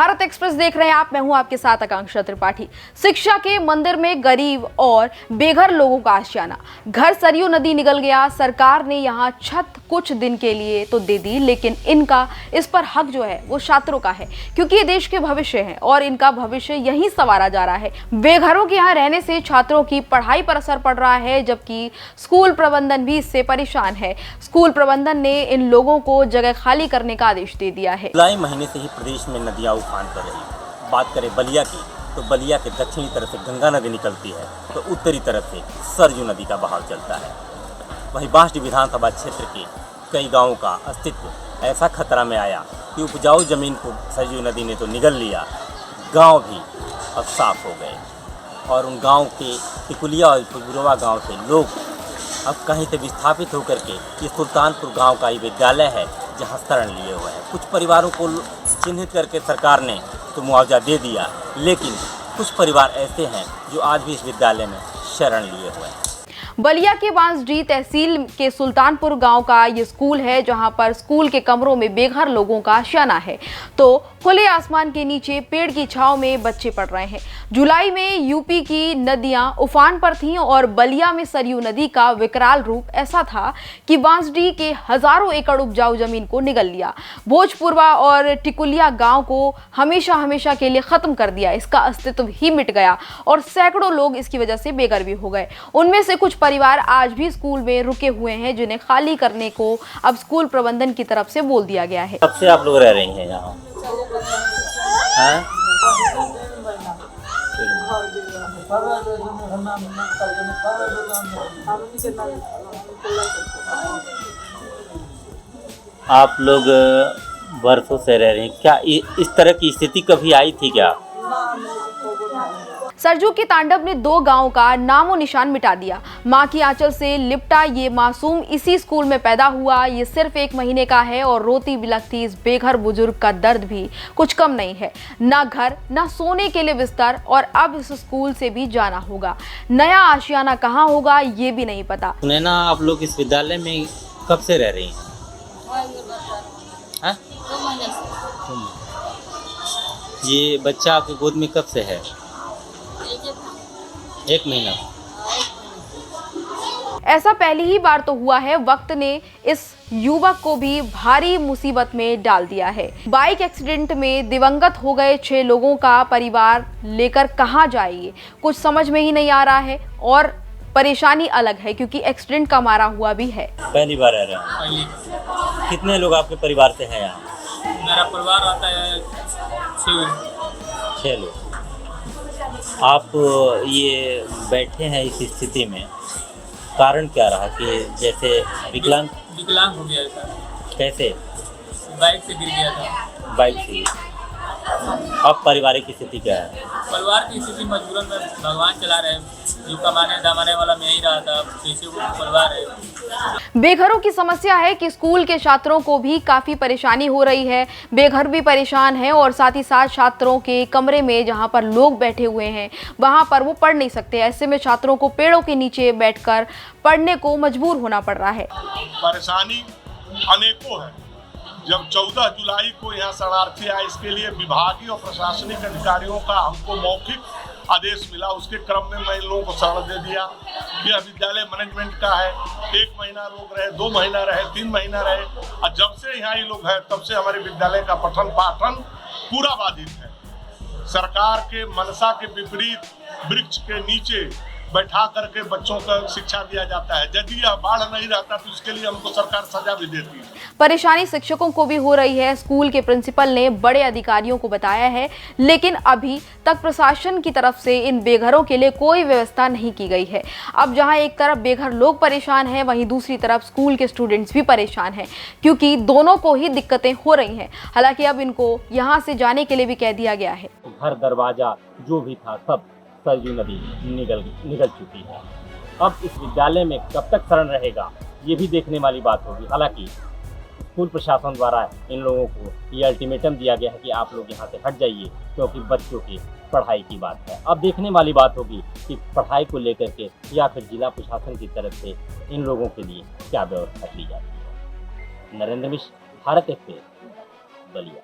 Bharat express देख रहे हैं आप। मैं हूं आपके साथ आकांक्षा त्रिपाठी। शिक्षा के मंदिर में गरीब और बेघर लोगों का आशियाना। घर सरयू नदी निकल गया। सरकार ने यहां छत कुछ दिन के लिए तो दे दी, लेकिन इनका इस पर हक जो है वो छात्रों का है, क्योंकि ये देश के भविष्य है और इनका भविष्य यहीं संवारा जा रहा है। बेघरों के यहाँ रहने से छात्रों की पढ़ाई पर असर पड़ रहा है, जबकि स्कूल प्रबंधन भी इससे परेशान है। स्कूल प्रबंधन ने इन लोगों को जगह खाली करने का आदेश दे दिया है। जुलाई महीने से ही प्रदेश में नदियां उफान पर रही। बात करें बलिया की, तो बलिया के दक्षिणी तरफ से गंगा नदी निकलती है, तो उत्तरी तरफ से सरयू नदी का बहाव चलता है। वहीं बांसडीह विधानसभा क्षेत्र के कई गांवों का अस्तित्व ऐसा खतरा में आया कि उपजाऊ जमीन को सरयू नदी ने तो निगल लिया, गांव भी अब साफ हो गए और उन गांव के टिकुलिया और पुजरुआ गांव से लोग अब कहीं से विस्थापित होकर के ये सुल्तानपुर गांव का ही विद्यालय है जहां शरण लिए हुए हैं। कुछ परिवारों को चिन्हित करके सरकार ने तो मुआवजा दे दिया, लेकिन कुछ परिवार ऐसे हैं जो आज भी इस विद्यालय में शरण लिए हुए हैं। बलिया के बांसडीह तहसील के सुल्तानपुर गांव का ये स्कूल है, जहां पर स्कूल के कमरों में बेघर लोगों का आशियाना है, तो खुले आसमान के नीचे पेड़ की छांव में बच्चे पढ़ रहे हैं। जुलाई में यूपी की नदियां उफान पर थीं और बलिया में सरयू नदी का विकराल रूप ऐसा था कि बांसडीह के हजारों एकड़ उपजाऊ जमीन को निगल लिया। भोजपुरवा और टिकुलिया गांव को हमेशा हमेशा के लिए खत्म कर दिया। इसका अस्तित्व ही मिट गया और सैकड़ों लोग इसकी वजह से बेघर भी हो गए। उनमें से कुछ परिवार आज भी स्कूल में रुके हुए हैं, जिन्हें खाली करने को अब स्कूल प्रबंधन की तरफ से बोल दिया गया है। कब से आप लोग रह रही हैं यहाँ? आप लोग बरसों से रह रहे हैं, क्या इस तरह की स्थिति कभी आई थी क्या? सरजू के तांडव ने 2 गांवों का नामो निशान मिटा दिया। मां की आंचल से लिपटा ये मासूम इसी स्कूल में पैदा हुआ। ये सिर्फ 1 महीने का है और रोती बिलखती इस बेघर बुजुर्ग का दर्द भी कुछ कम नहीं है। ना घर, ना सोने के लिए बिस्तर, और अब इस स्कूल से भी जाना होगा। नया आशियाना कहाँ होगा ये भी नहीं पता। सुनैना, आप लोग इस विद्यालय में कब से रह रही हैं? 2 महीने से। ये बच्चा आपकी गोद में कब से है? 1 महीना। ऐसा पहली ही बार तो हुआ है। वक्त ने इस युवक को भी भारी मुसीबत में डाल दिया है। बाइक एक्सीडेंट में दिवंगत हो गए 6 लोगों का परिवार लेकर कहां जाएगी, कुछ समझ में ही नहीं आ रहा है। और परेशानी अलग है क्योंकि एक्सीडेंट का मारा हुआ भी है। पहली बार रह रहे हैं? कितने लोग आपके परिवार से हैं यहाँ? मेरा परिवार आता है 6 लोग। आप ये बैठे हैं इस स्थिति में, कारण क्या रहा कि जैसे विकलांग हो गया था? कैसे? बाइक से गिर गया था। बाइक से। अब पारिवारिक स्थिति क्या है? परिवार की स्थिति मजबूरन में भगवान चला रहे, जो कमाने दमाने वाला मैं ही रहा था, कैसे वो परिवार है। बेघरों की समस्या है कि स्कूल के छात्रों को भी काफी परेशानी हो रही है। बेघर भी परेशान हैं और साथ ही साथ छात्रों के कमरे में जहां पर लोग बैठे हुए हैं वहां पर वो पढ़ नहीं सकते। ऐसे में छात्रों को पेड़ों के नीचे बैठकर पढ़ने को मजबूर होना पड़ रहा है। परेशानी अनेकों है। जब 14 जुलाई को यहाँ शरणार्थी आए, इसके लिए विभागीय और प्रशासनिक अधिकारियों का हमको मौखिक आदेश मिला। उसके क्रम में मैं इन लोगों को शरण दे दिया। यह विद्यालय मैनेजमेंट का है। 1 महीना लोग रहे, 2 महीना रहे, 3 महीना रहे, और जब से यहाँ ये लोग हैं तब से हमारे विद्यालय का पठन पाठन पूरा बाधित है। सरकार के मनसा के विपरीत वृक्ष के नीचे बैठा करके बच्चों को शिक्षा दिया जाता है। यदि यह बाढ़ नहीं रहता तो इसके लिए हमको सरकार सजा भी देती है। परेशानी शिक्षकों को भी हो रही है। स्कूल के प्रिंसिपल ने बड़े अधिकारियों को बताया है, लेकिन अभी तक प्रशासन की तरफ से इन बेघरों के लिए कोई व्यवस्था नहीं की गई है। अब जहां एक तरफ बेघर लोग परेशान हैं, वहीं दूसरी तरफ स्कूल के स्टूडेंट्स भी परेशान हैं, क्योंकि दोनों को ही दिक्कतें हो रही हैं। हालांकि अब इनको यहाँ से जाने के लिए भी कह दिया गया है। घर दरवाजा जो भी था सब सरयू नदी निकल चुकी है। अब इस विद्यालय में कब तक शरण रहेगा ये भी देखने वाली बात होगी। हालांकि स्कूल प्रशासन द्वारा इन लोगों को ये अल्टीमेटम दिया गया है कि आप लोग यहाँ से हट जाइए, क्योंकि बच्चों की पढ़ाई की बात है। अब देखने वाली बात होगी कि पढ़ाई को लेकर के या फिर जिला प्रशासन की तरफ से इन लोगों के लिए क्या व्यवस्था की जाती है। नरेंद्र मिश्र, भारत एक्सप्रेस, बलिया।